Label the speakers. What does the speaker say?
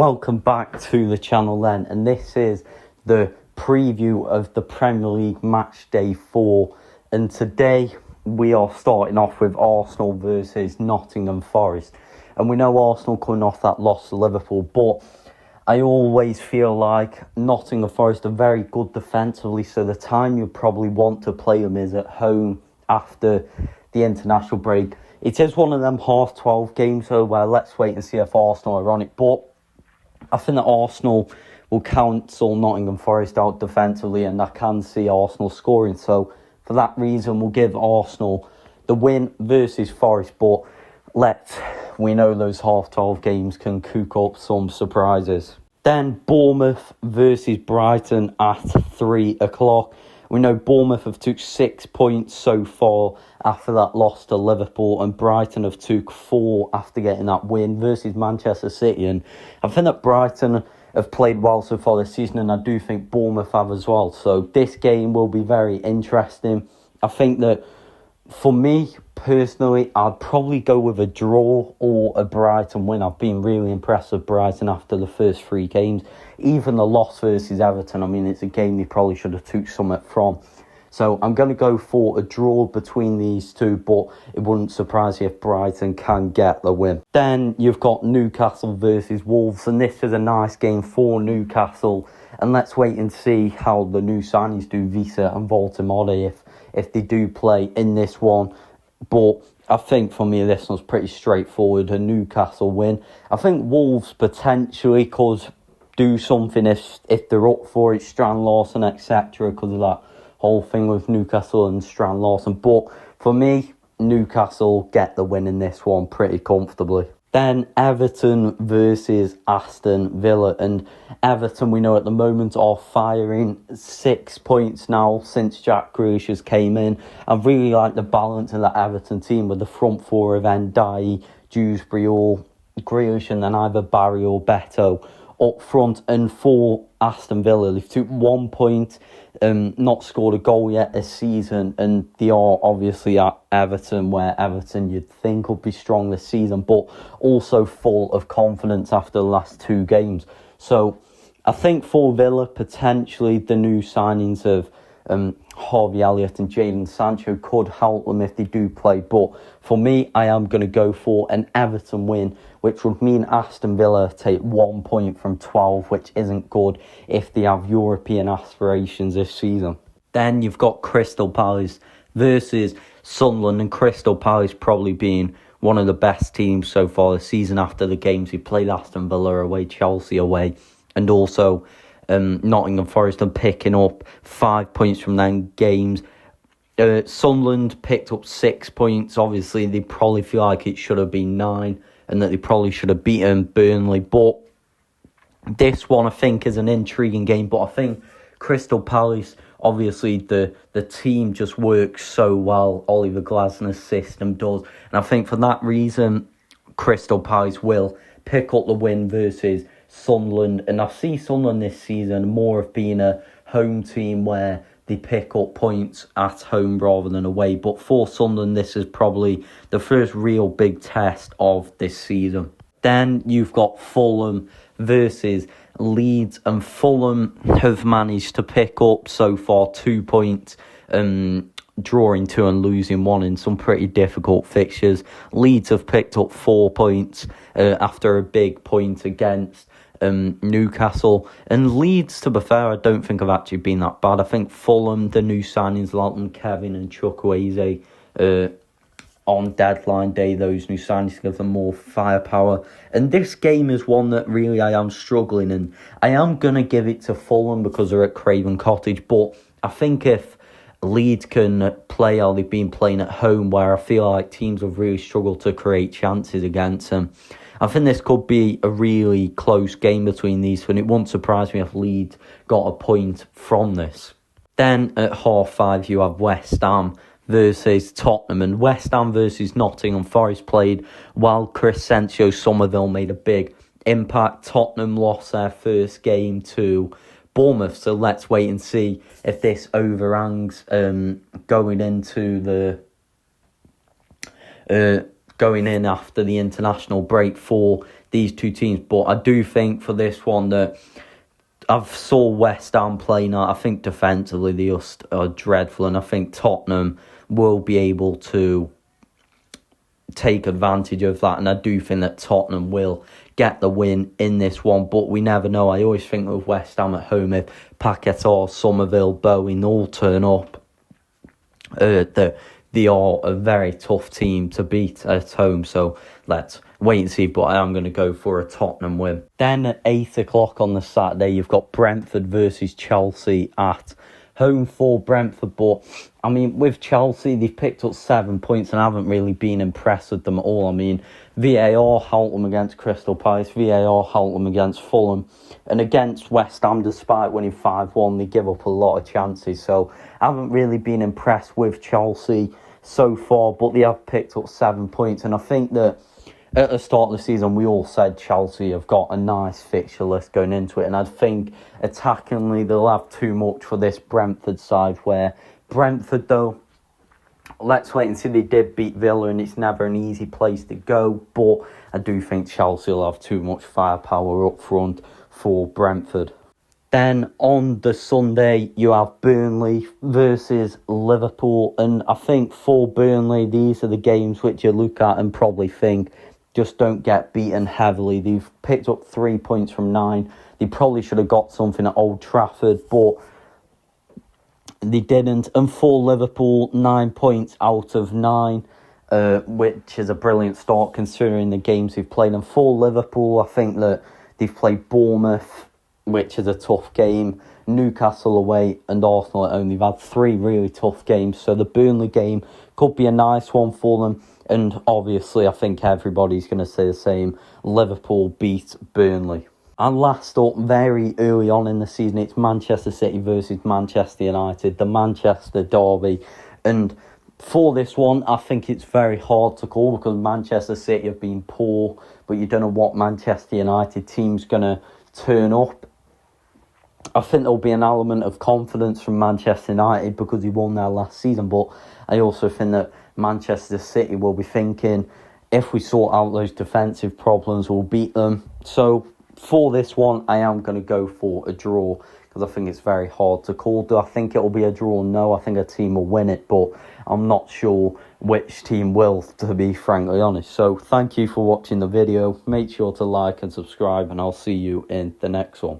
Speaker 1: welcome back to the channel then, and this is the preview of the Premier League Matchday 4, and today we are starting off with Arsenal versus Nottingham Forest. And we know Arsenal coming off that loss to Liverpool, but I always feel like Nottingham Forest are very good defensively, so the time you probably want to play them is at home after the international break. It is one of them half-12 games, so let's wait and see if Arsenal are on it. But I think that Arsenal will cancel Nottingham Forest out defensively, and I can see Arsenal scoring. So for that reason, we'll give Arsenal the win versus Forest. But we know those half-12 games can cook up some surprises. Then Bournemouth versus Brighton at 3 o'clock. We know Bournemouth have took 6 points so far after that loss to Liverpool, and Brighton have took 4 after getting that win versus Manchester City. And I think that Brighton have played well so far this season, and I do think Bournemouth have as well. So this game will be very interesting. I think that for me personally, I'd probably go with a draw or a Brighton win. I've been really impressed with Brighton after the first 3 games. Even the loss versus Everton, I mean, it's a game they probably should have took something from. So I'm going to go for a draw between these two, but it wouldn't surprise you if Brighton can get the win. Then you've got Newcastle versus Wolves, and this is a nice game for Newcastle. And let's wait and see how the new signings do, Visa and Voltemade, if they do play in this one. But I think for me, this one's pretty straightforward, a Newcastle win. I think Wolves potentially could do something if they're up for it, Strand Larsen, etc., because of that whole thing with Newcastle and Strand Larsen. But for me, Newcastle get the win in this one pretty comfortably. Then Everton versus Aston Villa. And Everton, we know at the moment, are firing 6 points now since Jack Grealish has came in. I really like the balance of that Everton team with the front four of Ndiaye, Dewsbury or Grealish, and then either Barry or Beto up front. And for Aston Villa, they've took 1 point, not scored a goal yet this season, and they are obviously at Everton, where Everton you'd think would be strong this season, but also full of confidence after the last 2 games. So I think for Villa, potentially the new signings of Harvey Elliott and Jadon Sancho could help them if they do play. But for me, I am going to go for an Everton win, which would mean Aston Villa take 1 point from 12, which isn't good if they have European aspirations this season. Then you've got Crystal Palace versus Sunderland, and Crystal Palace probably being one of the best teams so far this season after the games we played: Aston Villa away, Chelsea away, and also Nottingham Forest, and picking up 5 points from them games. Sunderland picked up 6 points. Obviously, they probably feel like it should have been 9 and that they probably should have beaten Burnley. But this one, I think, is an intriguing game. But I think Crystal Palace, obviously, the team just works so well. Oliver Glasner's system does. And I think for that reason, Crystal Palace will pick up the win versus Sunderland. And I see Sunderland this season more of being a home team where they pick up points at home rather than away. But for Sunderland, this is probably the first real big test of this season. Then you've got Fulham versus Leeds, and Fulham have managed to pick up so far 2 points, drawing 2 and losing 1 in some pretty difficult fixtures. Leeds have picked up 4 points after a big point against Newcastle, and Leeds, to be fair, I don't think have actually been that bad. I think Fulham, the new signings, Lalton, Kevin and Chukwueze, on deadline day, those new signings give them more firepower. And this game is one that really I am struggling, and I am going to give it to Fulham because they're at Craven Cottage. But I think if Leeds can play how they've been playing at home, where I feel like teams have really struggled to create chances against them, I think this could be a really close game between these two, and it wouldn't surprise me if Leeds got a point from this. Then at 5:30, you have West Ham versus Tottenham, and West Ham versus Nottingham Forest played while Crescencio Somerville made a big impact. Tottenham lost their first game to Bournemouth, so let's wait and see if this overhangs going in after the international break for these two teams. But I do think for this one that I've saw West Ham play now. I think defensively they just are dreadful, and I think Tottenham will be able to take advantage of that, and I do think that Tottenham will get the win in this one, but we never know. I always think with West Ham at home, if Paquetá, Somerville, Bowen all turn up, they are a very tough team to beat at home, so let's wait and see, but I am going to go for a Tottenham win. Then at 8 o'clock on the Saturday, you've got Brentford versus Chelsea at home for Brentford. But I mean, with Chelsea, they've picked up 7 points and I haven't really been impressed with them at all. I mean, VAR helped them against Crystal Palace, VAR helped them against Fulham, and against West Ham, despite winning 5-1, they give up a lot of chances. So I haven't really been impressed with Chelsea so far, but they have picked up 7 points, and I think that at the start of the season, we all said Chelsea have got a nice fixture list going into it, and I think attackingly they'll have too much for this Brentford side, where Brentford, though, let's wait and see. They did beat Villa, and it's never an easy place to go, but I do think Chelsea will have too much firepower up front for Brentford. Then on the Sunday, you have Burnley versus Liverpool, and I think for Burnley, these are the games which you look at and probably think, just don't get beaten heavily. They've picked up 3 points from 9. They probably should have got something at Old Trafford, but they didn't. And for Liverpool, 9 points out of 9, which is a brilliant start considering the games they've played. And for Liverpool, I think that they've played Bournemouth, which is a tough game, Newcastle away, and Arsenal at home. They've had 3 really tough games, so the Burnley game could be a nice one for them. And obviously, I think everybody's going to say the same. Liverpool beat Burnley. And last up, very early on in the season, it's Manchester City versus Manchester United, the Manchester derby. And for this one, I think it's very hard to call because Manchester City have been poor, but you don't know what Manchester United team's going to turn up. I think there'll be an element of confidence from Manchester United because he won there last season, but I also think that Manchester City will be thinking, if we sort out those defensive problems, we'll beat them. So for this one, I am going to go for a draw because I think it's very hard to call. Do I think it will be a draw? No, I think a team will win it, but I'm not sure which team will, to be frankly honest. So thank you for watching the video. Make sure to like and subscribe, and I'll see you in the next one.